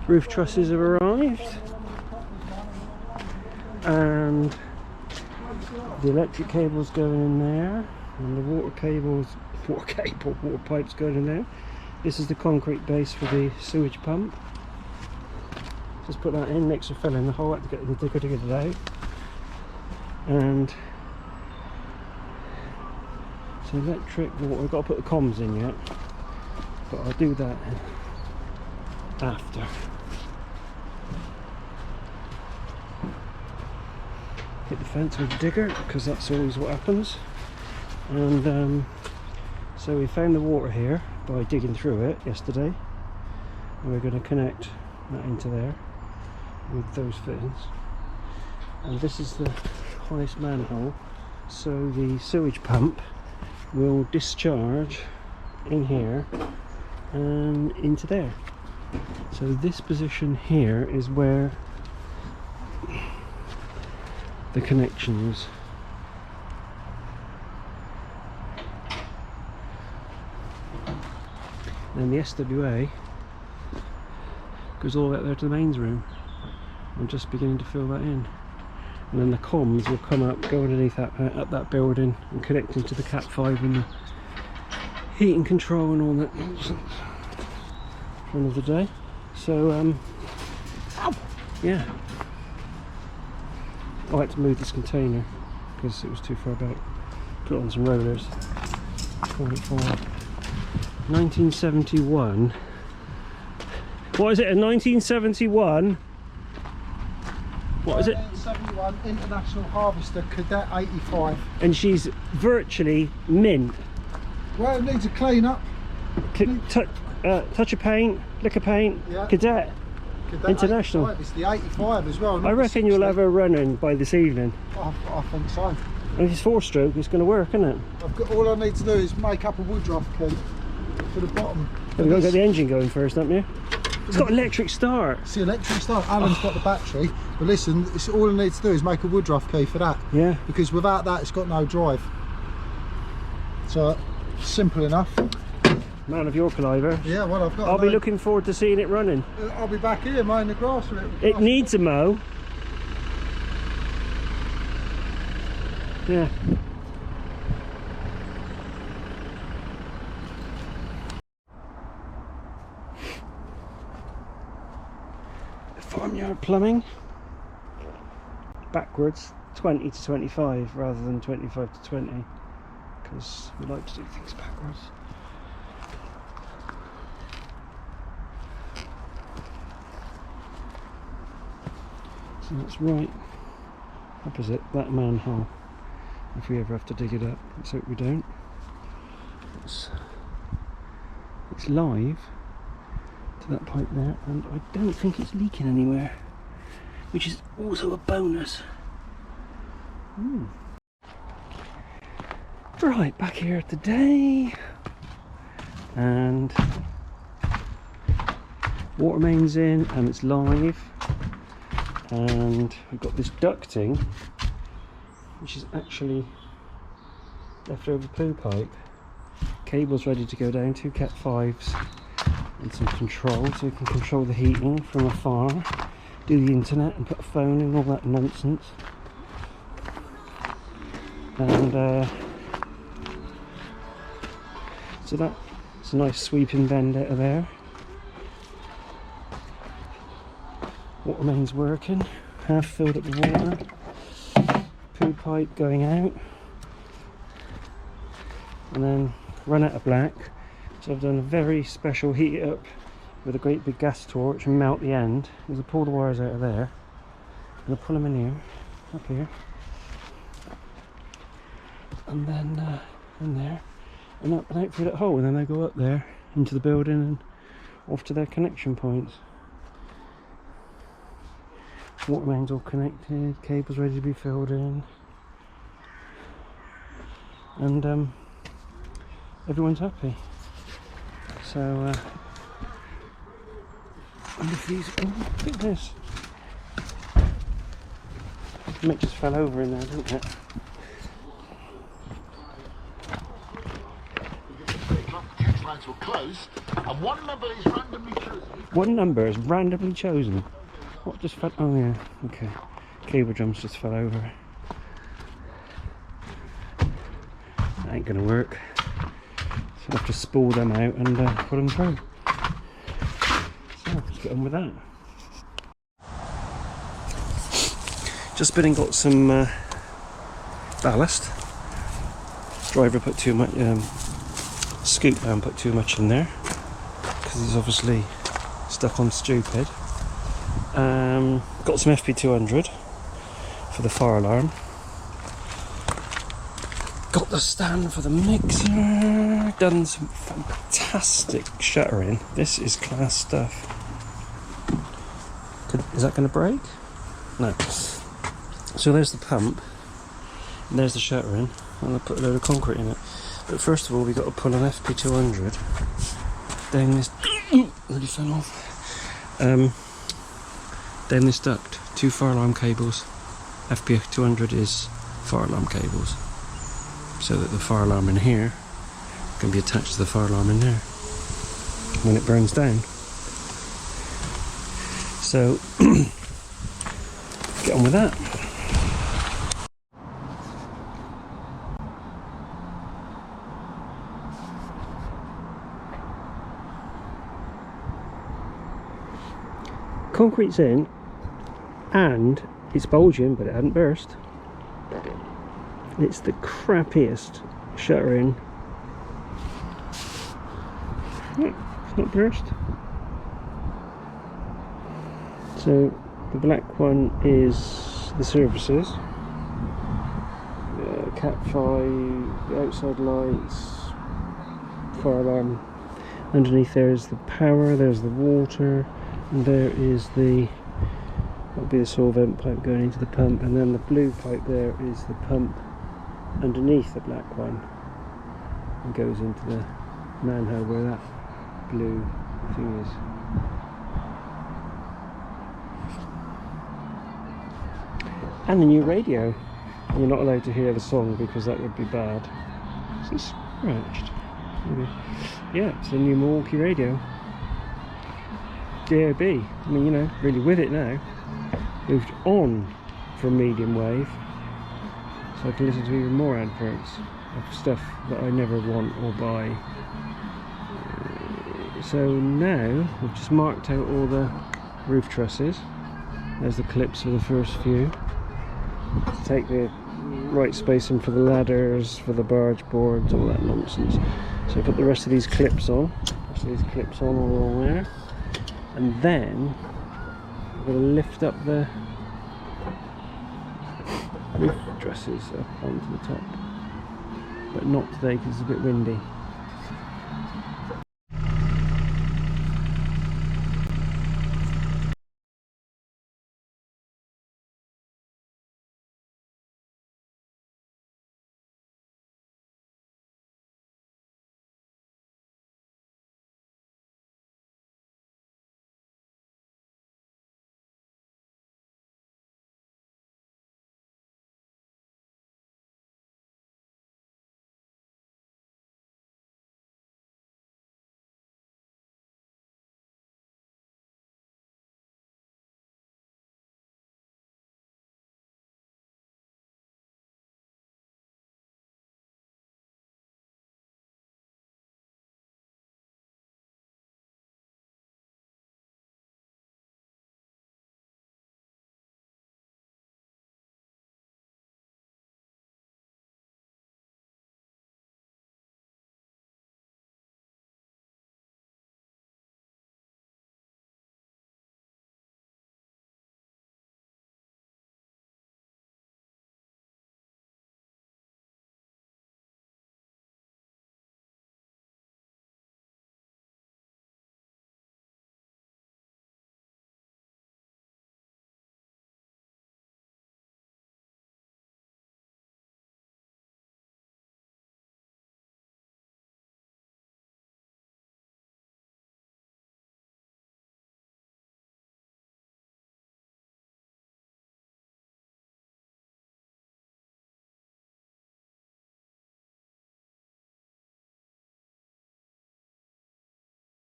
Roof trusses have arrived, and the electric cable's going in there, and the water pipe's going in there. This is the concrete base for the sewage pump. Just put that in, next to fill in the hole, had to get the digger to get it out. And so electric, water, I've got to put the comms in yet, but I'll do that after. Hit the fence with the digger, because that's always what happens. And so we found the water here by digging through it yesterday, and we're going to connect that into there with those fittings. And this is the highest manhole, so the sewage pump will discharge in here and into there. So this position here is where the connection is. Then the SWA goes all the way up there to the mains room. I'm just beginning to fill that in. And then the comms will come up, go underneath that, up that building and connect into the Cat 5 and the heating control and all that nonsense for another day. So, yeah. I had to move this container because it was too far back. Put on some rollers. 1971. What is it? A 1971? What is it? 1971 International Harvester Cadet 85. And she's virtually mint. Well, it needs a clean up. Touch of paint, lick of paint, yeah. Cadet International. 85. It's the 85 as well. I reckon you'll have her running by this evening. I think so. And if it's 4-stroke, it's going to work, isn't it? All I need to do is make up a woodruff key for the bottom. We've got to get the engine going first, haven't you? It's got electric start. It's the electric start. Alan's got the battery. But listen, all I need to do is make a woodruff key for that. Yeah. Because without that, it's got no drive. So, simple enough. Man of your calibre. Yeah, well, I've got. I'll be looking forward to seeing it running. I'll be back here mowing the grass with it. It needs a mow. Yeah. Farmyard plumbing. Backwards, 20 to 25 rather than 25 to 20, because we like to do things backwards. So that's right opposite that manhole, if we ever have to dig it up. Let's hope we don't. It's live to that pipe there, and I don't think it's leaking anywhere, which is also a bonus. Right, back here today, and water mains in, and it's live, and we've got this ducting which is actually leftover poo pipe. Cable's ready to go down, 2 Cat 5s and some control, so we can control the heating from afar, do the internet and put a phone in, all that nonsense. And so that's a nice sweeping bend out of there. Water mains working, half filled up with water, poo pipe going out, and then run out of black. So I've done a very special heat it up with a great big gas torch and melt the end. I'm going to pull the wires out of there, I'm going to pull them in here, up here, and then in there, and up and out through that hole, and then they go up there into the building and off to their connection points. Water mains all connected, cables ready to be filled in, and everyone's happy. So and if these, oh, look at this, the mitt just fell over in there, didn't it? Tax lines will close. And one number is randomly chosen. One number is randomly chosen. What just fell? Oh yeah, okay. Cable drums just fell over. That ain't gonna work. So I'll have to spool them out and put them through. So let's get on with that. Just been and got some ballast. Driver put too much, scoop man put too much in there because he's obviously stuck on stupid. Got some FP200 for the fire alarm. Got the stand for the mixer. Done some fantastic shuttering. This is class stuff. Is that going to break? No. So there's the pump. And there's the shuttering. I'm going to put a load of concrete in it. But first of all, we've got to pull an FP200 down this. Nearly fell off. Down this duct. 2 fire alarm cables. FP200 is fire alarm cables. So that the fire alarm in here can be attached to the fire alarm in there when it burns down. So get on with that. Concrete's in and it's bulging, but it hadn't burst. It's the crappiest shuttering. Yeah, it's not burst. So the black one is the services. Cat 5, the outside lights, fire alarm. Underneath there is the power, there's the water, and there is the, that'll be the soil vent pipe going into the pump, and then the blue pipe there is the pump underneath the black one and goes into the manhole where that blue thing is. And the new radio. You're not allowed to hear the song because that would be bad. Is it scratched? Maybe. Yeah, it's a new Milwaukee radio. DAB. I mean, you know, really with it now. Moved on from medium wave. So I can listen to even more adverts of stuff that I never want or buy. So now we've just marked out all the roof trusses. There's the clips for the first few. To take the right spacing for the ladders, for the barge boards, all that nonsense. So I put the rest of these clips on. All along there. And then I'm going to lift up the roof trusses up onto the top, but not today because it's a bit windy.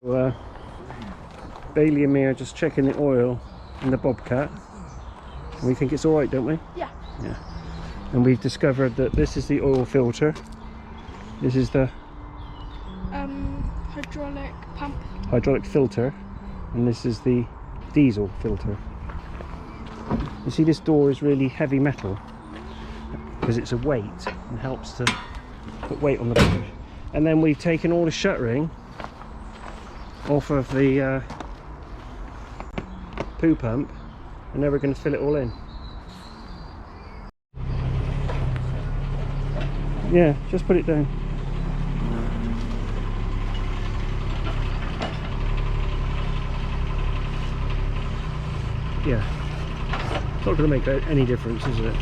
Bailey and me are just checking the oil in the Bobcat. We think it's alright, don't we? Yeah. Yeah. And we've discovered that this is the oil filter. This is the hydraulic pump. hydraulic filter. And this is the diesel filter. You see, this door is really heavy metal because it's a weight and helps to put weight on the door. And then we've taken all the shuttering off of the poo pump, and now we're going to fill it all in. Yeah, just put it down. Yeah, it's not going to make any difference, is it?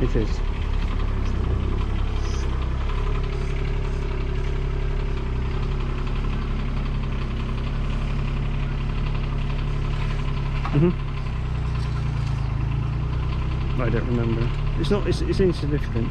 It is. I don't remember. It's not. It's insignificant.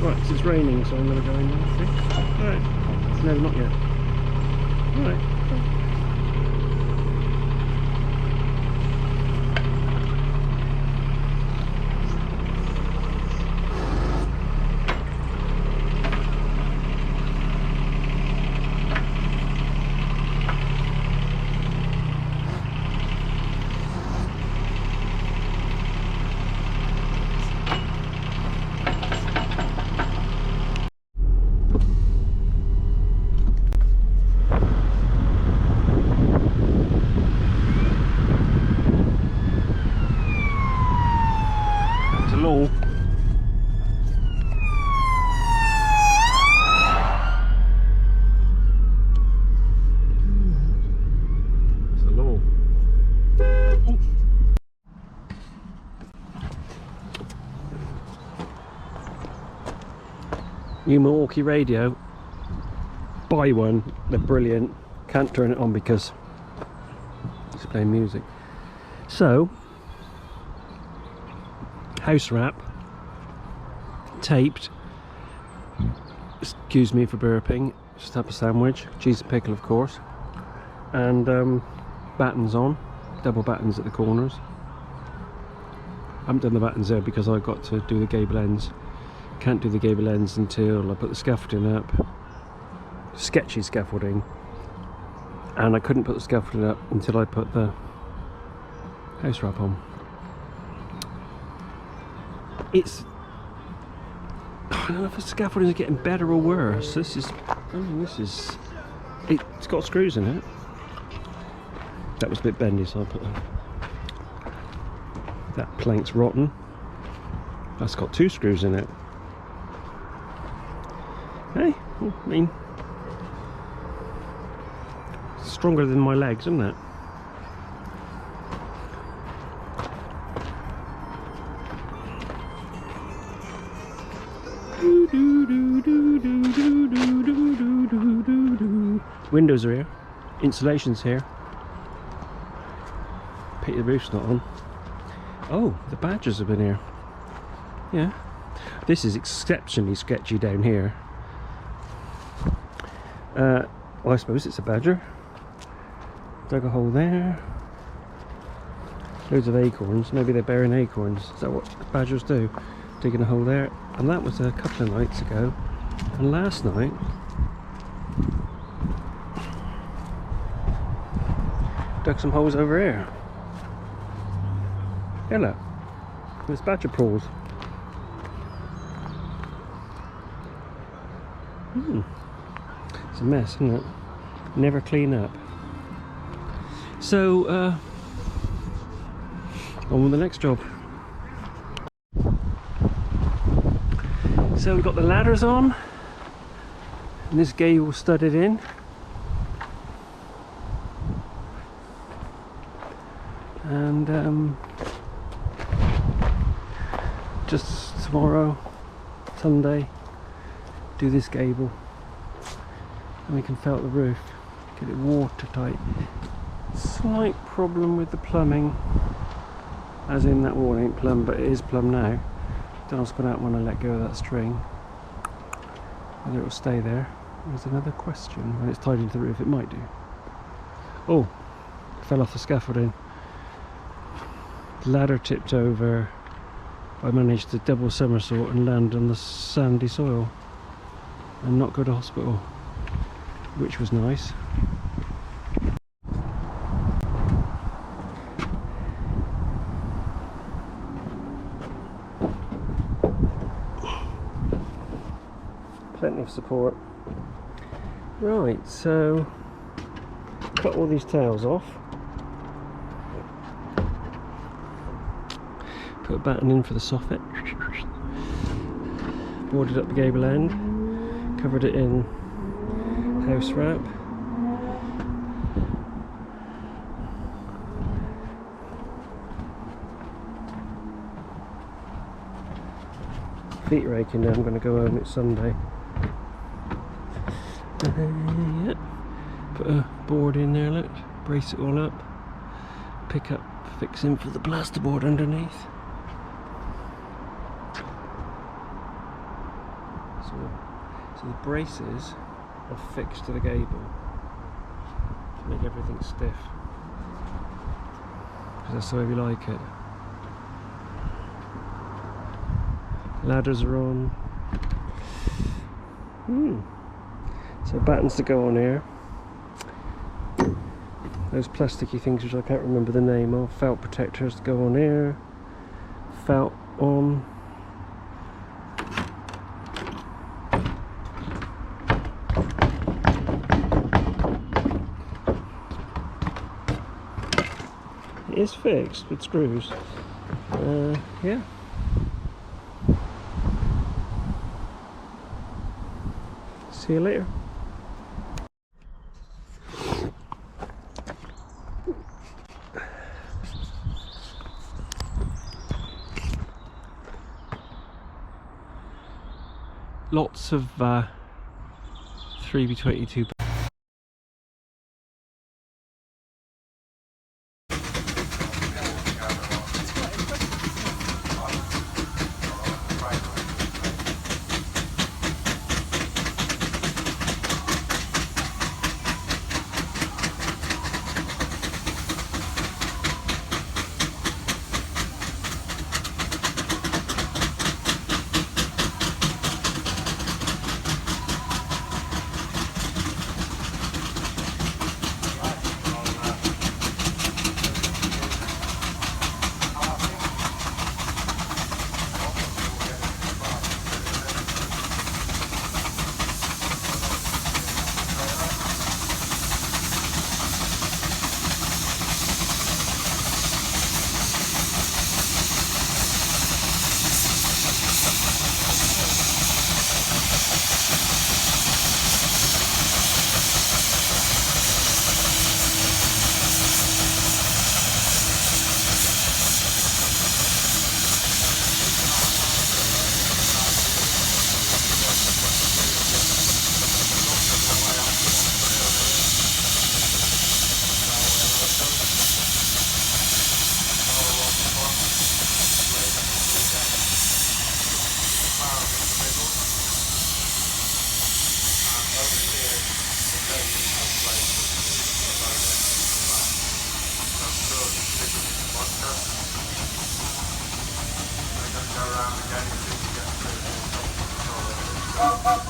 Right, so it's raining, so I'm going to go in now, I think. Alright. No, not yet. Alright. Law. It's a law. New Milwaukee radio. Buy one. They're brilliant. Can't turn it on because it's playing music. So, house wrap, taped, excuse me for burping, just have a sandwich, cheese and pickle of course, and battens on, double battens at the corners. I haven't done the battens there because I've got to do the gable ends. Can't do the gable ends until I put the scaffolding up, sketchy scaffolding, and I couldn't put the scaffolding up until I put the house wrap on. It's, I don't know if the scaffolding is getting better or worse. This is, it's got screws in it. That was a bit bendy, so I put that plank's rotten. That's got 2 screws in it. Hey, I mean, it's stronger than my legs, isn't it? Windows are here, insulation's here. Pity the roof's not on. Oh, the badgers have been here. Yeah, this is exceptionally sketchy down here. Well, I suppose it's a badger. Dug a hole there. Loads of acorns. Maybe they're bearing acorns. Is that what badgers do? Digging a hole there. And that was a couple of nights ago. And last night, dug some holes over here. Yeah, look. There's badger prawns. It's a mess, isn't it? Never clean up. So, on with the next job. So we've got the ladders on, and this gable studded in. And just tomorrow, Sunday, do this gable, and we can felt the roof, get it watertight. Slight problem with the plumbing, as in that wall ain't plumb, but it is plumb now. Don't know what's going to happen when I let go of that string, whether it will stay there. There's another question. When it's tied into the roof, it might do. Oh, fell off the scaffolding. The ladder tipped over. I managed to double somersault and land on the sandy soil and not go to hospital, which was nice. Plenty of support. Right, so cut all these tails off. Put a batten in for the soffit. Boarded up the gable end. Covered it in house wrap. Feet are aching now. I'm going to go home. It's Sunday. Yeah. Put a board in there, look, brace it all up, pick up fixing for the plasterboard underneath. So the braces are fixed to the gable to make everything stiff, because that's the way we like it. Ladders are on. So battens to go on here. Those plasticky things which I can't remember the name of. Felt protectors to go on here. Felt on. It is fixed with screws. Yeah. See you later. Lots of 3B22. Go around again.